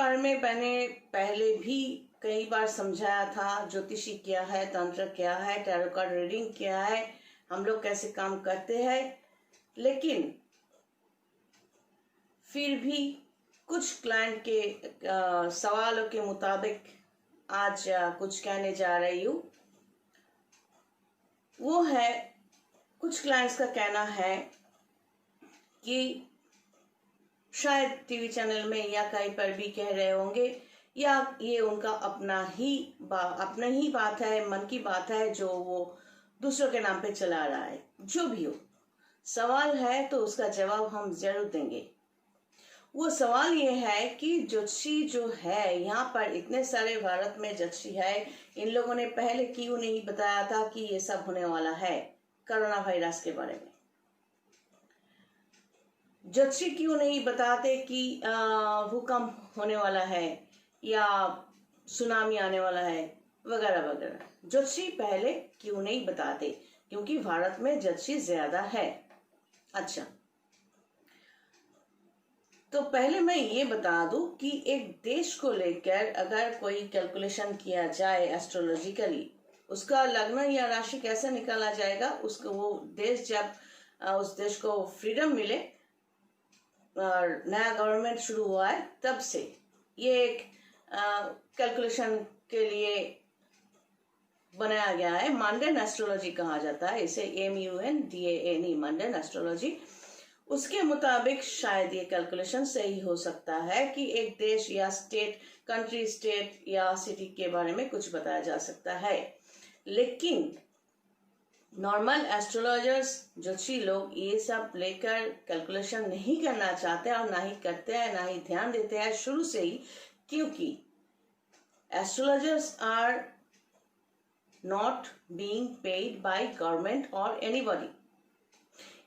बारे में मैंने पहले भी कई बार समझाया था। ज्योतिषी क्या है, तंत्र क्या है, टैरो कार्ड रीडिंग क्या है, हम लोग कैसे काम करते हैं। लेकिन फिर भी कुछ क्लाइंट के सवालों के मुताबिक आज कुछ कहने जा रही हूँ। वो है, कुछ क्लाइंट्स का कहना है कि शायद टीवी चैनल में या कहीं पर भी कह रहे होंगे, या ये उनका अपना ही बात है, मन की बात है जो वो दूसरों के नाम पे चला रहा है। जो भी हो, सवाल है तो उसका जवाब हम जरूर देंगे। वो सवाल ये है कि ज्योतिषी जो है, यहाँ पर इतने सारे भारत में ज्योतिषी है, इन लोगों ने पहले क्यों नहीं बताया था कि ये सब होने वाला है, कोरोना वायरस के बारे में। ज्योतिषी क्यों नहीं बताते कि भूकंप होने वाला है या सुनामी आने वाला है वगैरह वगैरह। ज्योतिषी पहले क्यों नहीं बताते? क्योंकि भारत में ज्योतिषी ज्यादा है। अच्छा, तो पहले मैं ये बता दूं कि एक देश को लेकर अगर कोई कैलकुलेशन किया जाए एस्ट्रोलॉजिकली, उसका लग्न या राशि कैसे निकाला जाएगा, उसको वो देश जब उस देश को फ्रीडम मिले और नया गवर्नमेंट शुरू हुआ है, तब से ये एक कैलकुलेशन के लिए बनाया गया है। मंडन एस्ट्रोलॉजी कहा जाता है इसे, MUNDANE, मंडन एस्ट्रोलॉजी। उसके मुताबिक शायद ये कैलकुलेशन सही हो सकता है कि एक देश या स्टेट, कंट्री, स्टेट या सिटी के बारे में कुछ बताया जा सकता है। लेकिन नॉर्मल एस्ट्रोलॉजर्स, ज्योतिषी लोग ये सब लेकर कैलकुलेशन नहीं करना चाहते और ना ही करते हैं, ना ही ध्यान देते हैं शुरू से ही, क्योंकि astrologers are not being paid by government और एनीबॉडी।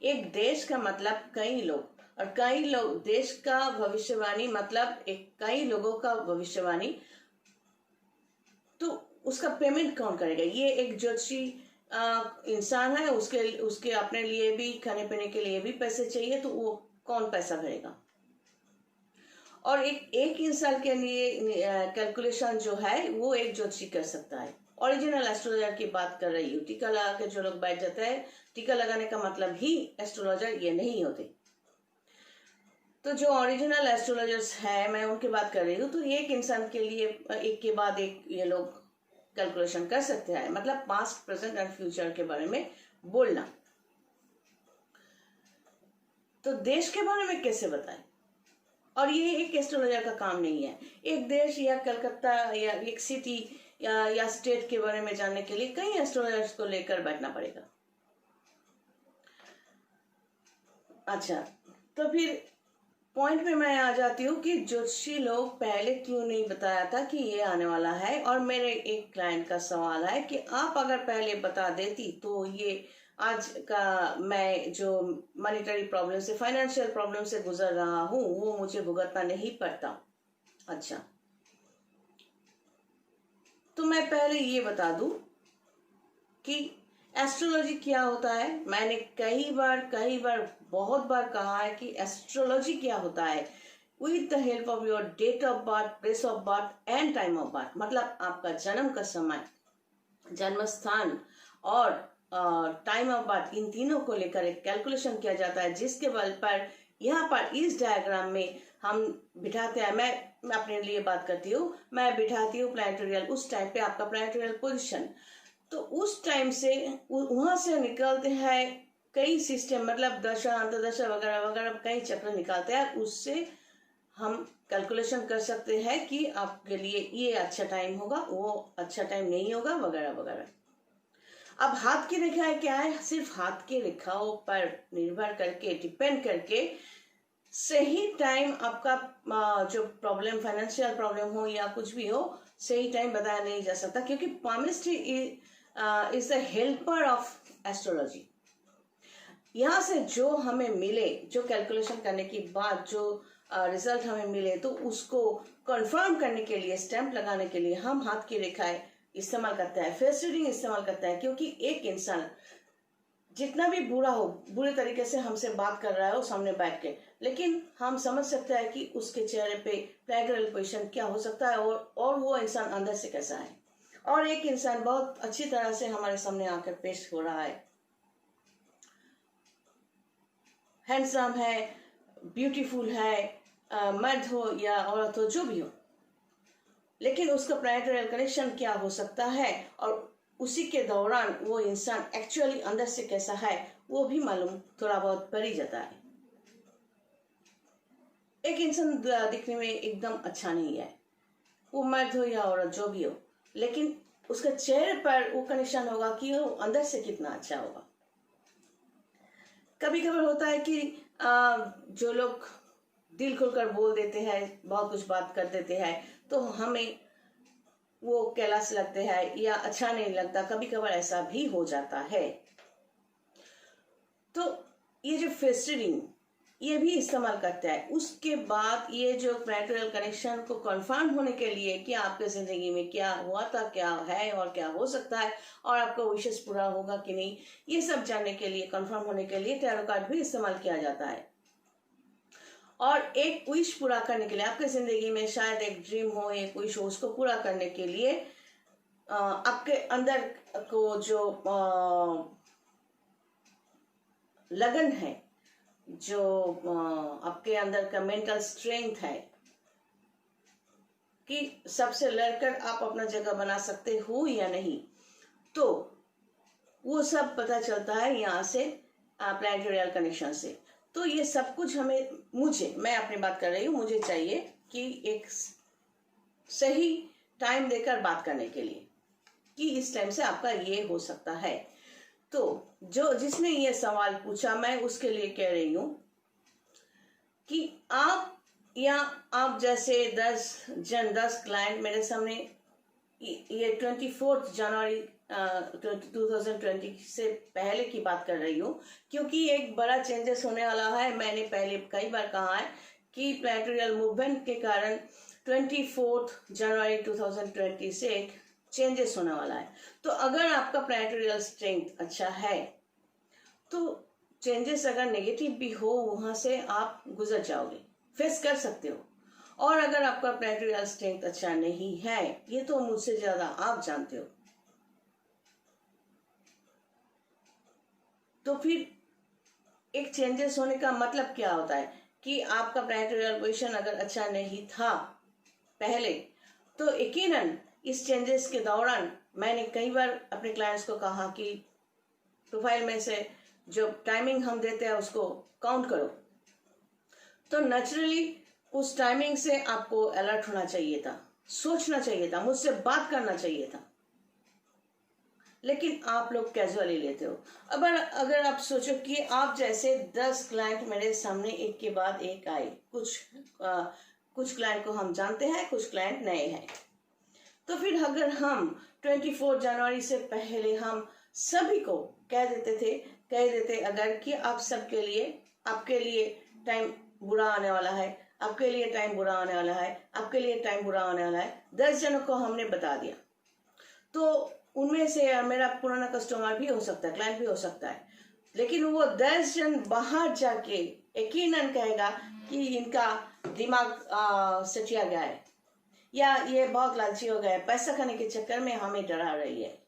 एक देश का मतलब कई लोग, और कई लोग, देश का भविष्यवाणी मतलब एक कई लोगों का भविष्यवाणी। तो उसका पेमेंट कौन करेगा? ये एक ज्योतिषी इंसान है, उसके अपने लिए भी, खाने पीने के लिए भी पैसे चाहिए, तो वो कौन पैसा भरेगा? और एक इंसान के लिए कैलकुलेशन जो है वो एक ज्योतिषी कर सकता है। ओरिजिनल एस्ट्रोलॉजर की बात कर रही हूँ। टीका लगा के जो लोग बैठ जाते हैं, टीका लगाने का मतलब ही एस्ट्रोलॉजर ये नहीं होते। तो जो ओरिजिनल एस्ट्रोलॉजर्स है, मैं उनकी बात कर रही हूँ। तो एक इंसान के लिए एक के बाद एक ये लोग कैलकुलेशन कर सकते हैं, मतलब पास्ट, प्रेजेंट एंड फ्यूचर के बारे में बोलना। तो देश के बारे में कैसे बताएं? और ये एक एस्ट्रोलॉजर का काम नहीं है। एक देश या कलकत्ता या एक सिटी या स्टेट के बारे में जानने के लिए कई एस्ट्रोलॉजर्स को लेकर बैठना पड़ेगा। अच्छा, तो फिर पॉइंट में मैं आ जाती हूँ कि ज्योतिषी लोग पहले क्यों नहीं बताया था कि ये आने वाला है। और मेरे एक क्लाइंट का सवाल है कि आप अगर पहले बता देती तो ये आज का मैं जो मॉनेटरी प्रॉब्लम से, फाइनेंशियल प्रॉब्लम से गुजर रहा हूँ, वो मुझे भुगतना नहीं पड़ता। अच्छा, तो मैं पहले ये बता दूं कि एस्ट्रोलॉजी क्या होता है। मैंने कई बार बहुत बार कहा है कि एस्ट्रोलॉजी क्या होता है। With the help of your date of birth, place of birth and time of birth, मतलब आपका जन्म का समय, जन्म स्थान और टाइम ऑफ बर्थ, इन तीनों को लेकर एक कैलकुलेशन किया जाता है, जिसके बल पर यहाँ पर इस डायग्राम में हम बिठाते हैं। मैं अपने लिए बात करती हूँ, मैं बिठाती हूँ प्लैनेटोरियल, उस टाइम पे आपका प्लैनेटोरियल पोजीशन। तो उस टाइम से वहां से निकलते हैं कई सिस्टम, मतलब दशा, अंतदशा वगैरह वगैरह कई चक्र निकालते हैं। उससे हम कैलकुलेशन कर सकते हैं कि आपके लिए ये अच्छा टाइम होगा, वो अच्छा टाइम नहीं होगा, वगैरह वगैरह। अब हाथ की रेखाएं क्या है? सिर्फ हाथ की रेखाओं पर निर्भर करके, डिपेंड करके सही टाइम आपका जो प्रॉब्लम, फाइनेंशियल प्रॉब्लम हो या कुछ भी हो, सही टाइम बताया नहीं जा सकता, क्योंकि palmistry is the helper of astrology. यहाँ से जो हमें मिले, जो कैलकुलेशन करने के बाद जो रिजल्ट हमें मिले, तो उसको कंफर्म करने के लिए, स्टैंप लगाने के लिए हम हाथ की रेखाएं इस्तेमाल करते हैं, फेस रीडिंग इस्तेमाल करते हैं। क्योंकि एक इंसान जितना भी बुरा हो, बुरे तरीके से हमसे बात कर रहा है वो सामने बैठ के, लेकिन हम समझ सकते हैं कि उसके चेहरे पे पैरेलल पोजीशन क्या हो सकता है और वो इंसान अंदर से कैसा है। और एक इंसान बहुत अच्छी तरह से हमारे सामने आकर पेश हो रहा है, हैंडसम है, ब्यूटीफुल है, मर्द हो या औरत हो, जो भी हो, लेकिन उसका पैरेलल कनेक्शन क्या हो सकता है और उसी के दौरान वो इंसान एक्चुअली अंदर से कैसा है वो भी मालूम थोड़ा बहुत पड़ ही जाता है। एक इंसान दिखने में एकदम अच्छा नहीं है, वो मर्द हो या औरत जो भी हो, लेकिन उसका चेहरे पर वो कनेक्शन होगा कि वो अंदर से कितना अच्छा होगा। कभी कभी होता है कि जो लोग दिल खुलकर बोल देते हैं, बहुत कुछ बात कर देते हैं, तो हमें वो कैलाश लगते हैं या अच्छा नहीं लगता, कभी कभार ऐसा भी हो जाता है। तो ये जो फेस रीडिंग ये भी इस्तेमाल करता है। उसके बाद ये जो पैरेलल कनेक्शन को कंफर्म होने के लिए कि आपके जिंदगी में क्या हुआ था, क्या है और क्या हो सकता है, और आपका विशेष पूरा होगा कि नहीं, ये सब जानने के लिए, कंफर्म होने के लिए टैरो कार्ड भी इस्तेमाल किया जाता है। और एक विश पूरा करने के लिए, आपके जिंदगी में शायद एक ड्रीम हो, एक विश हो, उसको पूरा करने के लिए आपके अंदर को जो लगन है, जो आपके अंदर का मेंटल स्ट्रेंथ है कि सबसे लड़कर आप अपना जगह बना सकते हो या नहीं, तो वो सब पता चलता है यहाँ से प्लैनेटोरियल कनेक्शन से। तो ये सब कुछ हमें, मैं अपनी बात कर रही हूँ, मुझे चाहिए कि एक सही टाइम देकर बात करने के लिए कि इस टाइम से आपका ये हो सकता है। तो जिसने ये सवाल पूछा, मैं उसके लिए कह रही हूं कि आप जैसे 10 क्लाइंट मेरे सामने ये 24 जनवरी 2020 से पहले की बात कर रही हूँ, क्योंकि एक बड़ा चेंजेस होने वाला है। मैंने पहले कई बार कहा है कि प्लैनेटोरियल मूवमेंट के कारण 24 जनवरी 2020 से एक चेंजेस होने वाला है। तो अगर आपका प्लैनेटोरियल स्ट्रेंथ अच्छा है तो चेंजेस अगर नेगेटिव भी हो, वहां से आप गुजर जाओगे, फेस कर सकते हो। और अगर आपका प्लैनेटोरियल स्ट्रेंथ अच्छा नहीं है, ये तो मुझसे ज्यादा आप जानते हो, तो फिर एक चेंजेस होने का मतलब क्या होता है कि आपका प्लैनेटोरियल पोजीशन अगर अच्छा नहीं था पहले, तो यकीनन इस चेंजेस के दौरान मैंने कई बार अपने क्लाइंट्स को कहा कि प्रोफाइल में से जो टाइमिंग हम देते हैं उसको काउंट करो। तो नेचुरली उस टाइमिंग से आपको अलर्ट होना चाहिए था, सोचना चाहिए था, मुझसे बात करना चाहिए था, लेकिन आप लोग कैजुअली लेते हो। अब अगर आप सोचो कि आप जैसे 10 क्लाइंट मेरे सामने एक के बाद एक आए, कुछ क्लाइंट को हम जानते हैं, कुछ क्लाइंट नए हैं, तो फिर अगर हम 24 जनवरी से पहले हम सभी को कह देते अगर कि आप सबके लिए, आपके लिए टाइम बुरा आने वाला है, आपके लिए टाइम बुरा आने वाला है, आपके लिए टाइम बुरा आने वाला है, 10 जनों को हमने बता दिया, तो उनमें से मेरा पुराना कस्टमर भी हो सकता है, क्लाइंट भी हो सकता है, लेकिन वो 10 जन बाहर जाके यकीनन कहेगा कि इनका दिमाग सटिया गया है, या ये बहुत लालची हो गया, पैसा खाने के चक्कर में हमें डरा रही है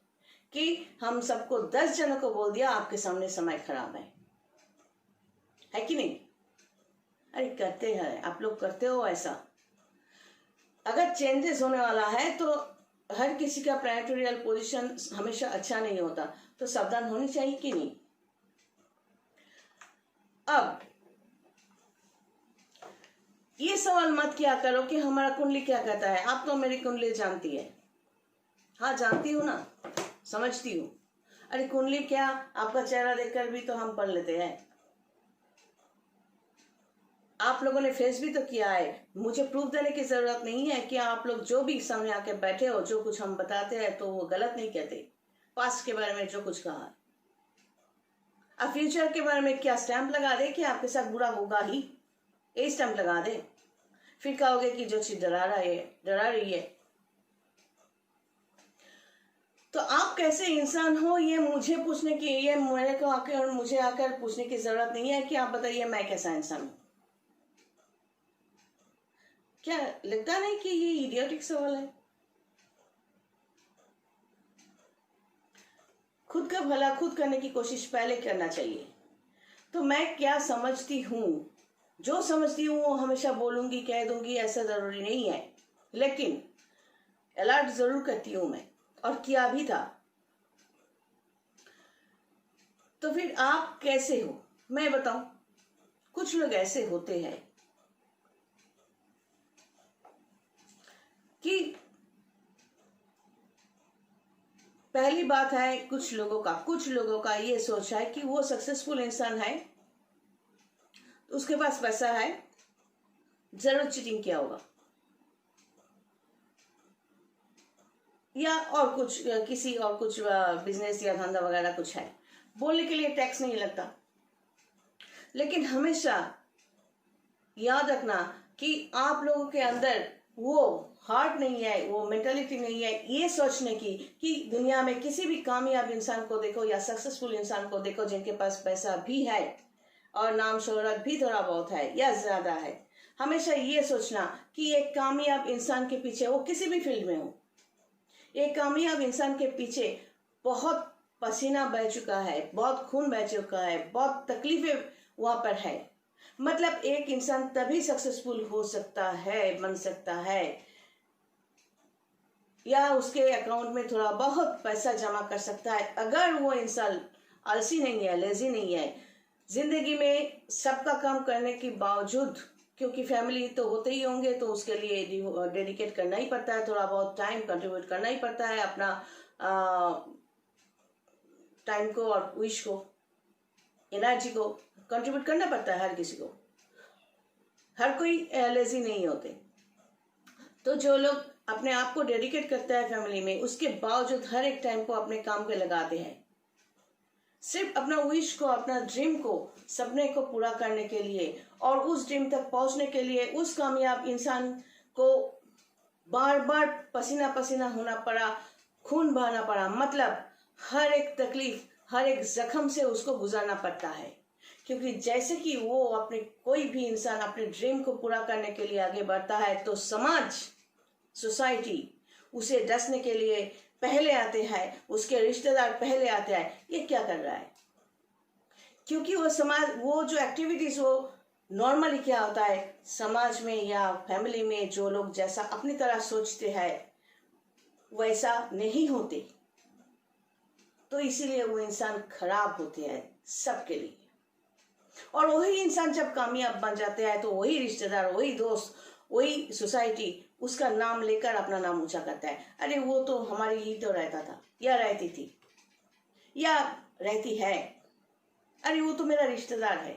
कि हम सबको 10 जनों को बोल दिया आपके सामने समय खराब है कि नहीं? अरे करते हैं, आप लोग करते हो ऐसा। अगर चेंजेस होने वाला है तो हर किसी का प्लैनेटोरियल पोजीशन हमेशा अच्छा नहीं होता, तो सावधान होनी चाहिए कि नहीं? अब ये सवाल मत किया करो कि हमारा कुंडली क्या कहता है। आप तो मेरी कुंडली जानती है। हाँ जानती हूँ ना, समझती हूँ। अरे कुंडली क्या, आपका चेहरा देखकर भी तो हम पढ़ लेते हैं। आप लोगों ने फेस भी तो किया है, मुझे प्रूफ देने की जरूरत नहीं है कि आप लोग जो भी सामने आके बैठे हो, जो कुछ हम बताते हैं तो वो गलत नहीं कहते। पास्ट के बारे में जो कुछ कहा है, अब फ्यूचर के बारे में क्या स्टैंप लगा दे कि आपके साथ बुरा होगा ही, ये स्टैंप लगा दे, फिर कहोगे कि जो चीज डरा रही है। तो आप कैसे इंसान हो ये मुझे पूछने की, ये मेरे को आकर और मुझे आकर पूछने की जरूरत नहीं है कि आप बताइए मैं कैसा इंसान हूं। क्या लगता नहीं कि ये इडियोटिक सवाल है? खुद का भला खुद करने की कोशिश पहले करना चाहिए। तो मैं क्या समझती हूँ, जो समझती हूँ वो हमेशा बोलूंगी, कह दूंगी, ऐसा जरूरी नहीं है, लेकिन अलर्ट जरूर करती हूं मैं, और किया भी था। तो फिर आप कैसे हो मैं बताऊं। कुछ लोग ऐसे होते हैं कि पहली बात है, कुछ लोगों का ये सोच है कि वो सक्सेसफुल इंसान है, उसके पास पैसा है, जरूर चीटिंग किया होगा, या और कुछ किसी और कुछ बिजनेस या धंधा वगैरह कुछ है, बोलने के लिए टैक्स नहीं लगता। लेकिन हमेशा याद रखना कि आप लोगों के अंदर वो हार्ट नहीं है, वो मेंटालिटी नहीं है ये सोचने की कि दुनिया में किसी भी कामयाब इंसान को देखो या सक्सेसफुल इंसान को देखो जिनके पास पैसा भी है और नाम शोहरत भी थोड़ा बहुत है या ज्यादा है, हमेशा ये सोचना कि एक कामयाब इंसान के पीछे, वो किसी भी फील्ड में हो, एक कामयाब इंसान के पीछे बहुत पसीना बह चुका है, बहुत खून बह चुका है, बहुत तकलीफें वहां पर है। मतलब एक इंसान तभी सक्सेसफुल हो सकता है, बन सकता है, या उसके अकाउंट में थोड़ा बहुत पैसा जमा कर सकता है, अगर वो इंसान आलसी नहीं है, लेजी नहीं है, जिंदगी में सबका काम करने के बावजूद, क्योंकि फैमिली तो होते ही होंगे तो उसके लिए डेडिकेट करना ही पड़ता है, थोड़ा बहुत टाइम कंट्रीब्यूट करना ही पड़ता है, अपना टाइम को और विश को, एनर्जी को कंट्रीब्यूट करना पड़ता है हर किसी को, हर कोई लेजी नहीं होते। तो जो लोग अपने आप को डेडिकेट करता है फैमिली में, उसके बावजूद हर एक टाइम को अपने काम पे लगाते हैं, सिर्फ अपना विश को, अपना ड्रीम को, सपने को पूरा करने के लिए और उस ड्रीम तक पहुंचने के लिए उस कामयाब इंसान को बार बार पसीना पसीना होना पड़ा, खून बहाना पड़ा, मतलब हर एक तकलीफ, हर एक जख्म से उसको गुजरना पड़ता है। क्योंकि जैसे कि वो अपने, कोई भी इंसान अपने ड्रीम को पूरा करने के लिए आगे बढ़ता है तो समाज, सोसाइटी उसे डसने के लिए पहले आते हैं, उसके रिश्तेदार पहले आते हैं, ये क्या कर रहा है। क्योंकि वो समाज, वो जो एक्टिविटीज, वो नॉर्मली क्या होता है समाज में या फैमिली में, जो लोग जैसा अपनी तरह सोचते हैं वैसा नहीं होते, तो इसीलिए वो इंसान खराब होते हैं सबके लिए। और वही इंसान जब कामयाब बन जाते हैं तो वही रिश्तेदार, वही दोस्त, वही सोसाइटी उसका नाम लेकर अपना नाम ऊंचा करता है, अरे वो तो हमारी ही तो रहता था या रहती थी या रहती है, अरे वो तो मेरा रिश्तेदार है।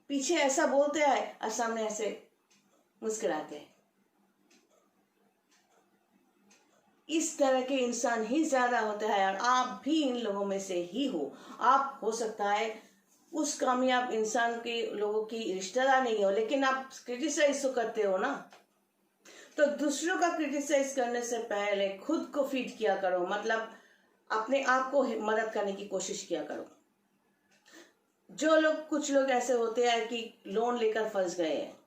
पीछे ऐसा बोलते हैं और सामने ऐसे मुस्कुराते हैं। इस तरह के इंसान ही ज्यादा होते हैं और आप भी इन लोगों में से ही हो। आप हो सकता है उस कामयाब इंसान के लोगों की रिश्तेदार नहीं हो, लेकिन आप क्रिटिसाइज तो करते हो ना। तो दूसरों का क्रिटिसाइज करने से पहले खुद को फीड किया करो, मतलब अपने आप को मदद करने की कोशिश किया करो। जो लोग, कुछ लोग ऐसे होते हैं कि लोन लेकर फंस गए हैं।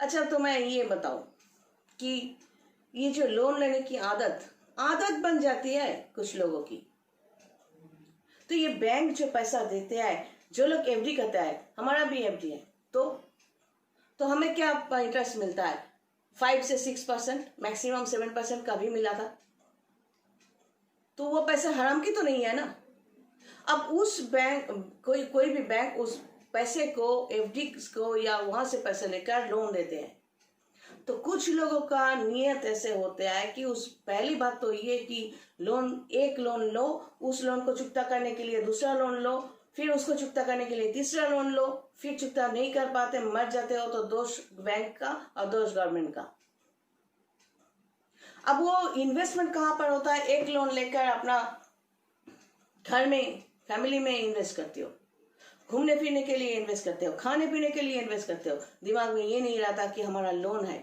अच्छा, तो मैं ये बताऊं कि ये जो लोन लेने की आदत बन जाती है कुछ लोगों की, तो ये बैंक जो पैसा देते हैं, जो लोग एफडी करता है, हमारा भी एफडी है, तो हमें क्या इंटरेस्ट मिलता है, 5 से 6%, मैक्सिमम 7% का भी मिला था। तो वो पैसा हराम की तो नहीं है ना। अब उस बैंक, कोई भी बैंक उस पैसे को, एफडी को, या वहां से पैसे लेकर लोन देते हैं। तो कुछ लोगों का नियत ऐसे होता है कि उस, पहली बात तो ये कि एक लोन लो, उस लोन को चुकता करने के लिए दूसरा लोन लो, फिर उसको चुकता करने के लिए तीसरा लोन लो, फिर चुकता नहीं कर पाते, मर जाते हो, तो दोष बैंक का और दोष गवर्नमेंट का। अब वो इन्वेस्टमेंट कहां पर होता है, एक लोन लेकर अपना घर में, फैमिली में इन्वेस्ट करते हो, घूमने फिरने के लिए इन्वेस्ट करते हो, खाने पीने के लिए इन्वेस्ट करते हो, दिमाग में ये नहीं रहता कि हमारा लोन है।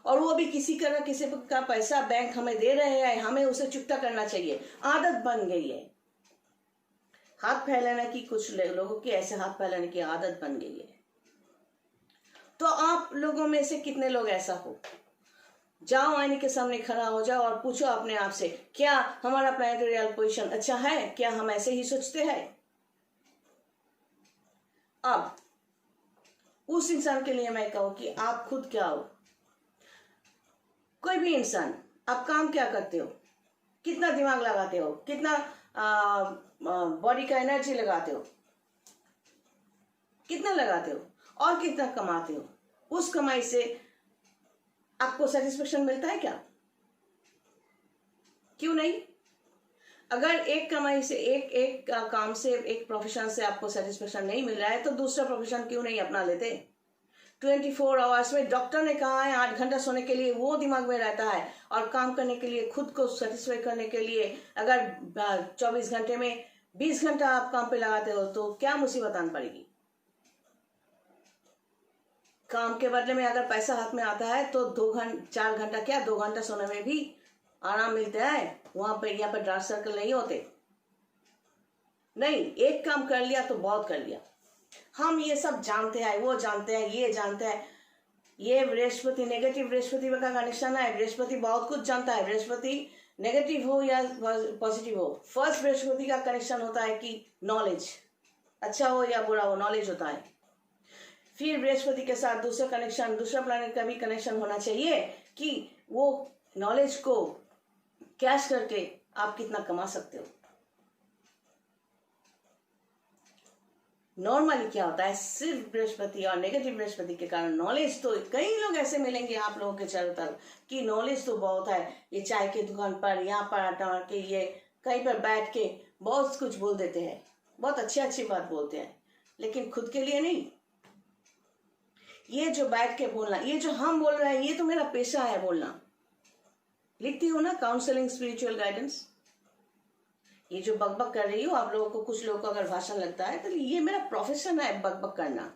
और वो भी किसी का पैसा बैंक हमें दे रहे हैं, हमें उसे चुकता करना चाहिए। आदत बन गई है हाथ फैलाने की, कुछ लोगों की ऐसे हाथ फैलाने की आदत बन गई है। तो आप लोगों में से कितने लोग ऐसा हो? जाओ आईने के सामने खड़ा हो जाओ और पूछो अपने आप से, क्या हमारा प्लैनेटरी पोजीशन अच्छा है? क्या हम ऐसे ही सोचते हैं? अब उस इंसान के लिए मैं कहूं कि आप खुद क्या हो। कोई भी इंसान, आप काम क्या करते हो, कितना दिमाग लगाते हो, कितना बॉडी का एनर्जी लगाते हो, कितना लगाते हो और कितना कमाते हो, उस कमाई से आपको सेटिस्फेक्शन मिलता है क्या? क्यों नहीं? अगर एक कमाई से, एक काम से, एक प्रोफेशन से आपको सेटिस्फेक्शन नहीं मिल रहा है तो दूसरा प्रोफेशन क्यों नहीं अपना लेते? 24 आवर्स में डॉक्टर ने कहा है 8 घंटा सोने के लिए, वो दिमाग में रहता है, और काम करने के लिए, खुद को सेटिस्फाई करने के लिए अगर 24 घंटे में 20 घंटा आप काम पे लगाते हो तो क्या मुसीबत आन पड़ेगी? काम के बदले में अगर पैसा हाथ में आता है तो 4 घंटा क्या, 2 घंटा सोने में भी आराम मिलता है। वहां पे, यहाँ पे डार्क सर्कल नहीं होते। नहीं, एक काम कर लिया तो बहुत कर लिया। हम ये सब जानते हैं, वो जानते हैं, ये जानते हैं। ये बृहस्पति, नेगेटिव बृहस्पति का कनेक्शन है। बृहस्पति बहुत कुछ जानता है। बृहस्पति नेगेटिव हो या पॉजिटिव हो, फर्स्ट बृहस्पति का कनेक्शन होता है कि नॉलेज, अच्छा हो या बुरा हो, नॉलेज होता है। फिर बृहस्पति के साथ दूसरा कनेक्शन, दूसरा प्लैनेट का भी कनेक्शन होना चाहिए कि वो नॉलेज को कैश करके आप कितना कमा सकते हो। नॉर्मली क्या होता है, सिर्फ बृहस्पति और नेगेटिव बृहस्पति के कारण नॉलेज, तो कई लोग ऐसे मिलेंगे आप लोगों के चारों तरफ कि नॉलेज तो बहुत है, ये चाय की दुकान पर, यहाँ पर आटा के, ये कहीं पर बैठ के बहुत कुछ बोल देते हैं, बहुत अच्छी बात बोलते हैं, लेकिन खुद के लिए नहीं। ये जो बैठ के बोलना, ये जो हम बोल रहे हैं, ये तो मेरा पेशा है बोलना। लिखती हो ना काउंसलिंग स्पिरिचुअल गाइडेंस, ये जो बकबक कर रही हूँ आप लोगों को, कुछ लोगों को अगर भाषण लगता है तो ये मेरा प्रोफेशन है बकबक करना।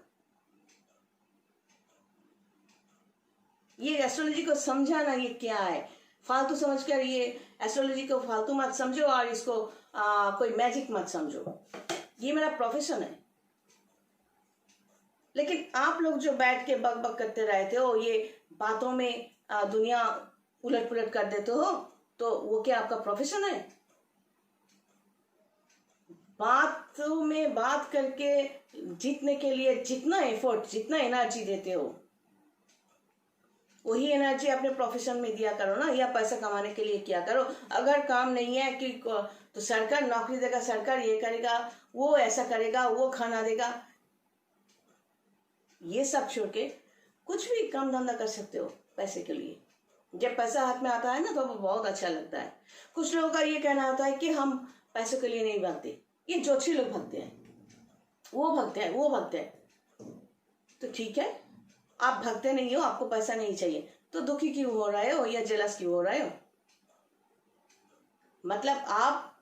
ये एस्ट्रोलॉजी को समझाना, ये क्या है, फालतू समझकर ये एस्ट्रोलॉजी को फालतू मत समझो और इसको कोई मैजिक मत समझो। ये मेरा प्रोफेशन है। लेकिन आप लोग जो बैठ के बकबक करते रहते हो, ये बातों में दुनिया उलट पुलट कर देते हो, तो वो क्या आपका प्रोफेशन है? बातों में बात करके जीतने के लिए जितना एफर्ट, जितना एनर्जी देते हो, वही एनर्जी अपने प्रोफेशन में दिया करो ना, या पैसा कमाने के लिए किया करो। अगर काम नहीं है कि तो सरकार नौकरी देगा, सरकार ये करेगा, वो ऐसा करेगा, वो खाना देगा, ये सब छोड़ के कुछ भी काम धंधा कर सकते हो पैसे के लिए। जब पैसा हाथ में आता है ना तो वो बहुत अच्छा लगता है। कुछ लोगों का ये कहना होता है कि हम पैसों के लिए नहीं भागते, ये ज्योतिषी लोग भागते हैं, वो भागते हैं, वो भागते हैं। तो ठीक है, आप भागते नहीं हो, आपको पैसा नहीं चाहिए, तो दुखी क्यों हो रहे हो या जेलस क्यों हो रहे हो? मतलब आप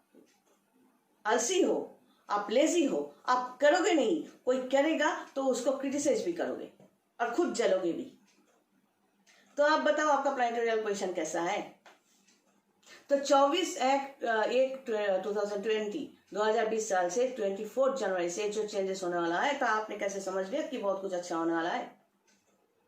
आलसी हो, आप लेजी हो, आप करोगे नहीं, कोई करेगा तो उसको क्रिटिसाइज भी करोगे और खुद जलोगे भी। तो आप बताओ आपका प्लैनेटरी पोजीशन कैसा है? तो 2020 साल से 24 जनवरी से जो चेंजेस होने वाला है, तो आपने कैसे समझ लिया कि बहुत कुछ अच्छा होने वाला है?